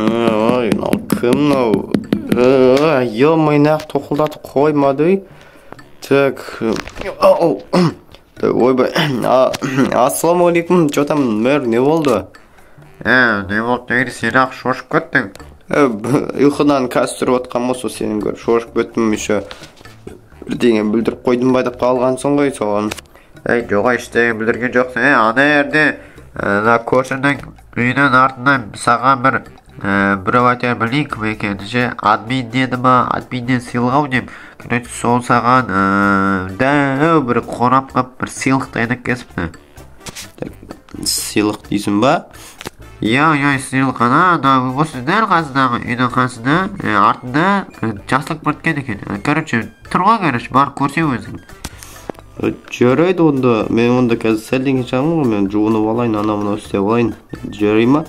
Ой, мынау кім мынау? Ё-моё, тоқылдатып қоймады. Так. Ойбай. Ассалаумағалейкум. Что там, мэр, не болды? Не болды деген сен-ақ шошып кеттің. Ұйқыдан қазір тұрып отқам осы сенің көр. Шошып кеттім еще. Бірдеңе білдіріп қойдым ба деп қалғансың ғой соған. Жоға ештеңе білдірген жоқсың. Ана жерде көршінің үйінің артынан саған біреу айтар білейін кім екенін ше. Админ деді ма, админнен сыйлық ау деймін. Короче, сол саған дәу бір қонап қап бір сыйлық дайындап кесіпті. Сыйлық дейсің ба? Иә, сыйлық ана осы дәл қасындағы үйдің қасында артында жаслық біткен екен. Короче, тұрға короче, барып көрсе өзің. Жарайды онда, мен онда қазір сәлден шығамын ғой, мен жуынып алайын, ана-мына істеп алайын. Жарай ма?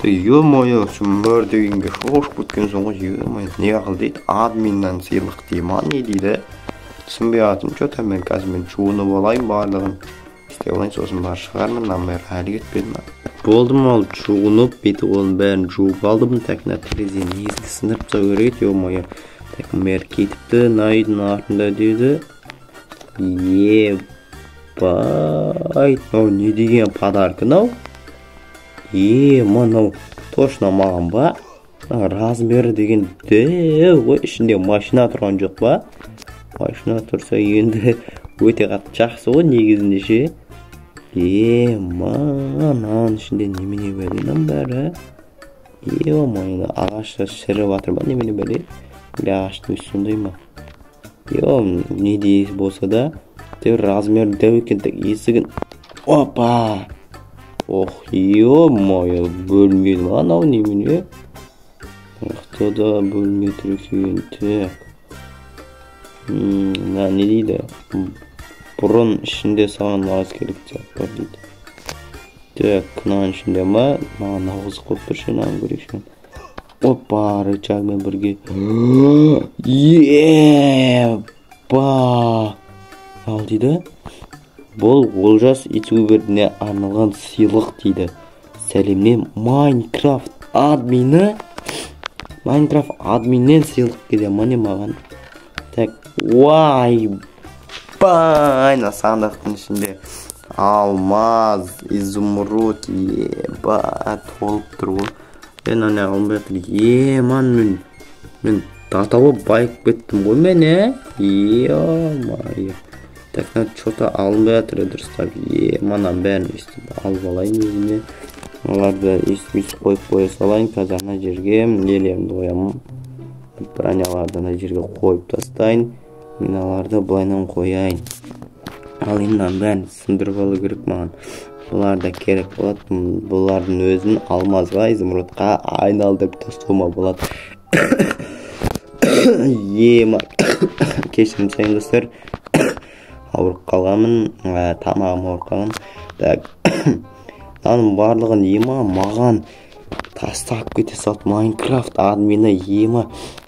Ё-моё, мөр дегенге шошып кеткен соң ғой, ё-моё, не қыл дейді, админнен сыйлық дей ма, не дейді? Түсінбей атым, что-то мен қазір мен жуынып алайын барлығын. Істеп алайын, сосын бар шығармын, намер әлі кетпеді ма? Болдым ал жуынып, беті қолын бәрін жуып алдым, так на терезені ескі сындырып тастау керек, ё-моё. Так мэр кетіпті, найдың артында деді. Ебай, мынау не деген подарка мынау? Мынау точно маған ба? Размері деген дәу ғой, ішінде машина тұрған жоқ ба? Машина тұрса енді өте қатты жақсы ғой негізінде ше. Мынаның ішінде немене бәлем бәрі? Ё-моё, ағашта шіріп жатыр ба немене бәлем? Ағаштың өзі сондай ма? Не дейіз болса да, размер дәу екен, есігін. Опа! Ох, ё-моё, бөлмеді ма анау немене? Мықты да бөлме тұр екен. Так. Не дейді? Бұрын ішінде саған нағыз керек бар дейді. Так, мынаның ішінде ма? Маған нағыз қойып тұр ше, мынаны көрейікші. Опа, рычагмен бірге. Ал дейді. Бұл Олжас ютуберіне арналған сыйлық дейді. Сәлемнен Майнкрафт админі. Майнкрафт админнен сыйлық келе мане маған. Так, бай, сандықтың ішінде алмаз, изумруд, толып тұр ғой. Ана алынбай жатыр. Мен татауы байып кеттім ғой мен, Ё-моё. Так, что-то алынбай жатыр дұрыстап. Манан бәрін естіп алып алайын өзіме. Оларды естіп қойып қоя салайын. Қазір ана жерге нелерімді қоямын. Броняларды ана жерге қойып тастайын. Миналарды былайынан қояйын. Ал енді бәрін сындырып алу керек маған. Бұлар да керек болады. Бұлардың өзін алмазға, изумрудқа айналдырып тастауыма болады. Кешірім сайын қыздар. Ауырып қалғанмын, тамағым ауырып қалған. Так, наның барлығын маған тастап кете салды. Майнкрафт админі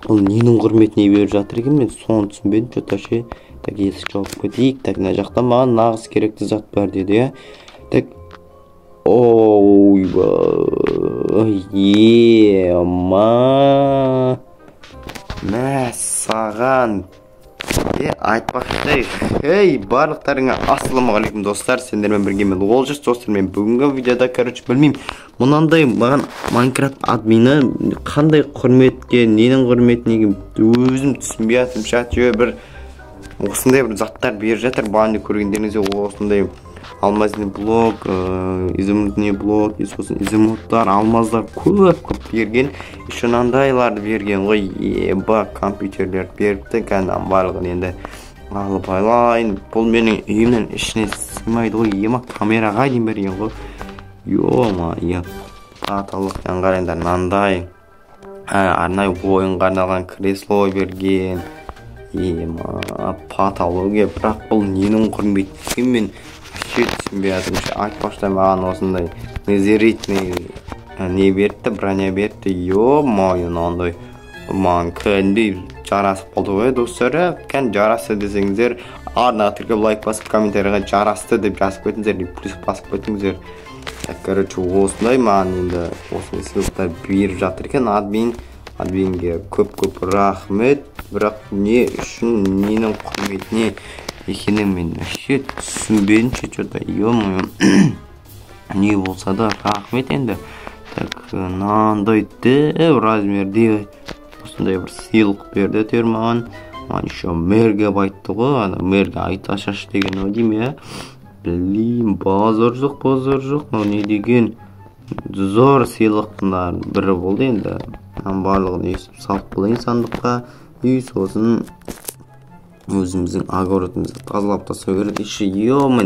бұл ненің құрметіне беріп жатыр екен, мен соны түсінбедім, что-то ше. Так, есік жауып кетейік. Так, мына жақта маған нағыз керекті зат бар деді, Так, мә саған айтпақшы, барлықтарыңа ассалаумағалейкум достар, сендермен бірге мен Олжас достар. Мен бүгінгі видеода, білмеймін, мұнандай маған Майнкрафт админі қандай құрметке, ненің құрметіне өзім түсінбей атым шатыр, бір осындай бір заттар беріп жатыр. Бағанды көргендеріңізде осындай алмазный блок, изумрудный блок, изумрудтар, алмаздар көп берген. Еще нандайларды берген ғой, компьютерлер беріпті. Кәндан барлығын енді алып алайын. Бұл менің үйімнің ішіне сыймайды ғой, камераға дейін берген ғой. Ё-моё, аталықтан қарайындар, нандай арнайы ойынға арналған кресло берген. Патология, бірақ бұл ненің құрметі мен түсінбей атым. Айтпақшы маған осындай незеритный не берді, броня берді. Ё-моё, нандай маған кәндей жарасып қалды ғой достар. Кән жарасты десеңіздер, ардына тіркеп лайк басып, комментарияға жарасты деп жазып кетіңіздер, плюс басып кетіңіздер. Так, короче, осындай маған енді осындай сыйлықтар беріп жатыр екен админге көп рахмет. Бірақ не үшін, ненің құрметіне екенін мен вообще түсінбедім, что-то ё-моё. Не болса да рахмет енді. Так, мынандай дәу размерде осындай бір сыйлық берді әйтеуір маған. Маған еще мэрге айтты ғой, ана мэрге айта шаш деген о деймін, иә. Блин, базар жоқ, но не деген зор сыйлықтың бірі болды енді. Мен барлығын есіп салып қойайын сандыққа. И сосын өзіміздің огородымызды тазалап тастау керек. Еще, ё-моё,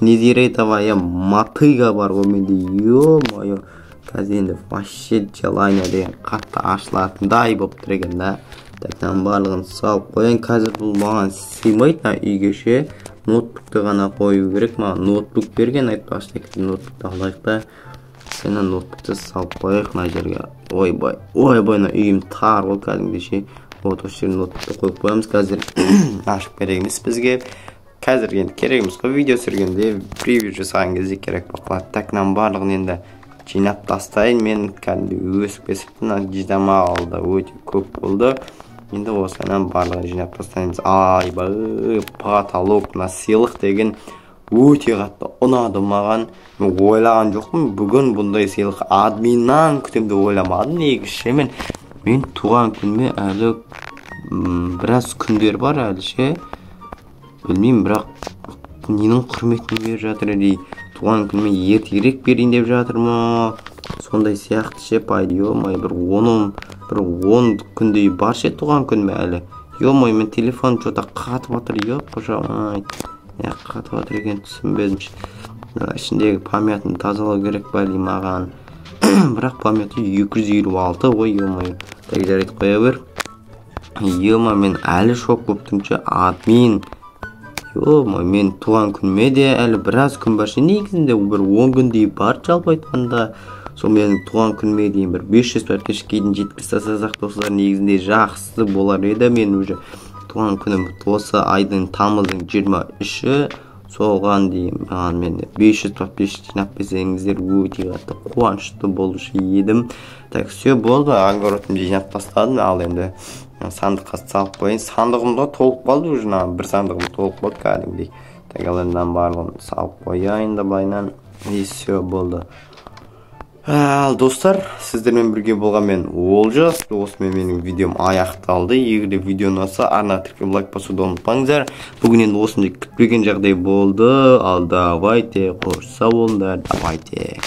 незеретовая мотыга бар ғой менде, ё-моё. Қазір енді вообще желание деген қатты ашылатындай болып тұр екен да. Так, мен барлығын салып қояйын. Қазір бұл маған сыймайды, үйге ше. Ноутбукты ғана қою керек. Маған ноутбук берген, айтып аштекті ноутбукты алайық та. Сені ноутбукты салып қояйық мына жерге. Ойбай, үйім тар ғой кәдімгідей ше. Вот осы жерге ноутбукты қойып қоямыз. Қазір ашып керек емес бізге. Қазір енді керек емес қой, видео түсіргенде превью жасаған кезде керек болып. Так, мен барлығын енді жинап тастайын. Мен кәдімгі өсіп кесіптің жидама алды, өте көп болды. Енді осынан барлығын жинап тастаймыз. Айбай, потолок, сыйлық деген өте қатты ұнады маған. Мен ойлаған жоқпын, бүгін бұндай сыйлық админнан күтемді ойламадым. Негізше мен туған күніме әлі біраз күндер бар әлі ше. Білмеймін, бірақ ненің құрметіне беріп жатыр дей. Туған күніме ертерек берейін деп жатыр ма? Сондай сияқты ше, пайды, ё-моё, бір 10 күндей бар ше туған күніме әлі. Ё-моё, мен телефон что-то қатып отыр, ё-пожалуй. Қатып отыр екен, түсінбедім ше. Ішіндегі памятын тазалау керек бәлі маған. Бірақ памяты 256 ғой, ё-моё. Так, жарайды қоя бер. Ё-моё, мен әлі шок көптім ше, админ. Ё-моё, мен туған күніме де әлі біраз күн бар ше. Негізінде бір 10 күндей бар жалпы айтқанда. Сол менің туған күніме дейін бір 500 подписчикке жеткізіп тастасақ достар, негізінде жақсы болар еді. Мен уже туған күнім осы айдың тамыздың 23-і соған дейін мен 500 подписчик жинап берсеңіздер өте қатты қуанышты болушы едім. Так, все болды, огородымды жинап тастадым. Ал енді сандыққа салып қояйын. Сандығымда толып қалды уже, бір сандығым толып қалды кәдімгідей. Так, ал енді барлығын салып қояйын да байнан. И все болды. Ал достар, сіздермен бірге болған мен Олжас. Осымен менің видеом аяқталды. Егер де видео ұнаса, арна тіркеп лайк басуды ұмытпаңыздар. Бүгін енді осындай күтпеген жағдай болды. Ал давайте, қош сау болыңдар, давайте.